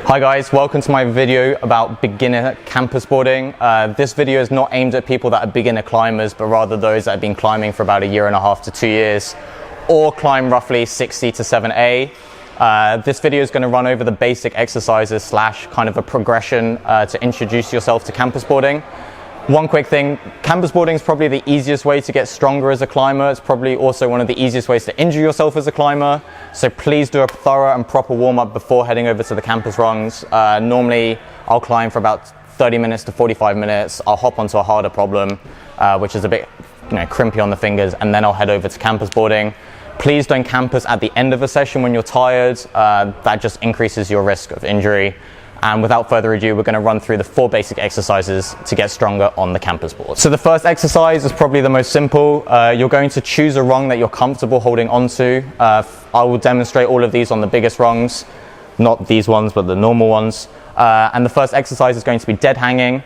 Hi guys, welcome to my video about beginner campus boarding. This video is not aimed at people that are beginner climbers, but rather those that have been climbing for about 1.5 to 2 years or climb roughly 60 to 7A. This video is going to run over the basic exercises slash kind of a progression to introduce yourself to campus boarding. One quick thing, campus boarding is probably the easiest way to get stronger as a climber. It's probably also one of the easiest ways to injure yourself as a climber. So please do a thorough and proper warm-up before heading over to the campus rungs. Normally, I'll climb for about 30 minutes to 45 minutes. I'll hop onto a harder problem, which is a bit crimpy on the fingers, and then I'll head over to campus boarding. Please don't campus at the end of a session when you're tired. That just increases your risk of injury. And without further ado, we're going to run through the 4 basic exercises to get stronger on the campus board. So the first exercise is probably the most simple. You're going to choose a rung that you're comfortable holding onto. I will demonstrate all of these on the biggest rungs, not these ones, but the normal ones. And the first exercise is going to be dead hanging.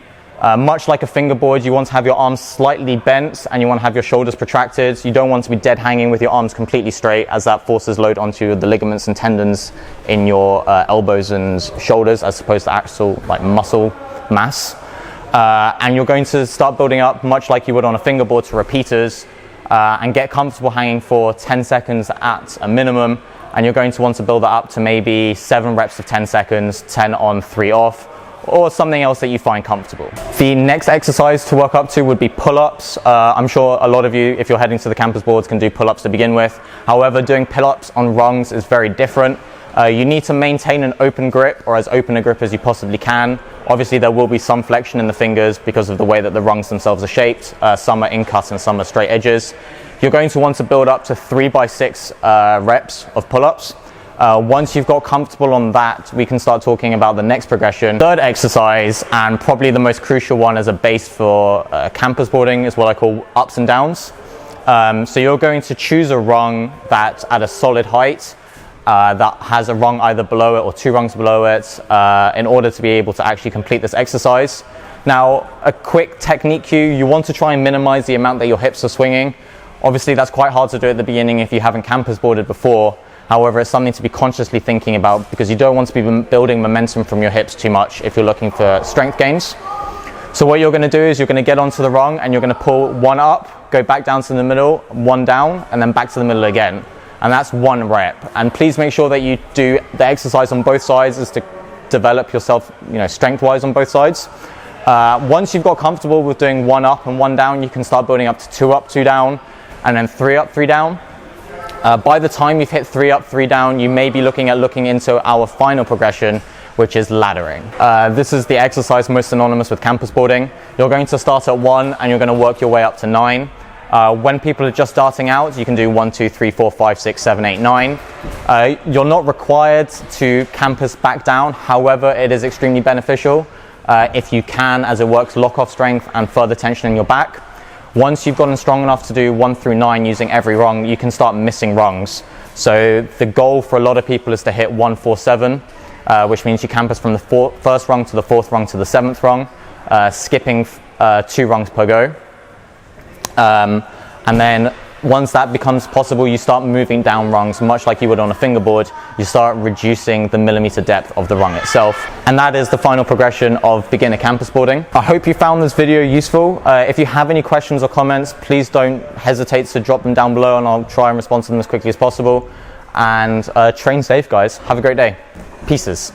Much like a fingerboard, you want to have your arms slightly bent and you want to have your shoulders protracted. You don't want to be dead hanging with your arms completely straight, as that forces load onto the ligaments and tendons in your elbows and shoulders as opposed to actual muscle mass. And you're going to start building up much like you would on a fingerboard to repeaters and get comfortable hanging for 10 seconds at a minimum. And you're going to want to build that up to maybe 7 reps of 10 seconds, 10 on, 3 off. Or something else that you find comfortable. The next exercise to work up to would be pull-ups. I'm sure a lot of you, if you're heading to the campus boards, can do pull-ups to begin with. However, doing pull-ups on rungs is very different. You need to maintain an open grip, or as open a grip as you possibly can. Obviously, there will be some flexion in the fingers because of the way that the rungs themselves are shaped. Some are in-cuts and some are straight edges. You're going to want to build up to 3 by 6 reps of pull-ups. Once you've got comfortable on that, we can start talking about the next progression. Third exercise, and probably the most crucial one as a base for campus boarding, is what I call ups and downs. So you're going to choose a rung that's at a solid height, that has a rung either below it or 2 rungs below it, in order to be able to actually complete this exercise. Now, a quick technique cue, you want to try and minimize the amount that your hips are swinging. Obviously, that's quite hard to do at the beginning if you haven't campus boarded before. However, it's something to be consciously thinking about because you don't want to be building momentum from your hips too much if you're looking for strength gains. So what you're going to do is you're going to get onto the rung and you're going to pull 1 up, go back down to the middle, 1 down, and then back to the middle again. And that's 1 rep. And please make sure that you do the exercise on both sides is to develop yourself, strength-wise on both sides. Once you've got comfortable with doing 1 up and 1 down, you can start building up to 2 up, 2 down, and then 3 up, 3 down. By the time you've hit 3 up, 3 down, you may be looking into our final progression, which is laddering. This is the exercise most synonymous with campus boarding. You're going to start at 1 and you're going to work your way up to 9. When people are just starting out, you can do 1, 2, 3, 4, 5, 6, 7, 8, 9. You're not required to campus back down. However, it is extremely beneficial if you can, as it works lock-off strength and further tension in your back. Once you've gotten strong enough to do 1 through 9 using every rung, you can start missing rungs. So the goal for a lot of people is to hit 1, 4, 7, which means you campus from the first rung to the 4th rung to the 7th rung, skipping 2 rungs per go. And then once that becomes possible, you start moving down rungs, much like you would on a fingerboard. You start reducing the millimeter depth of the rung itself. And that is the final progression of beginner campus boarding. I hope you found this video useful. If you have any questions or comments, please don't hesitate to drop them down below and I'll try and respond to them as quickly as possible. And train safe, guys. Have a great day. Pieces.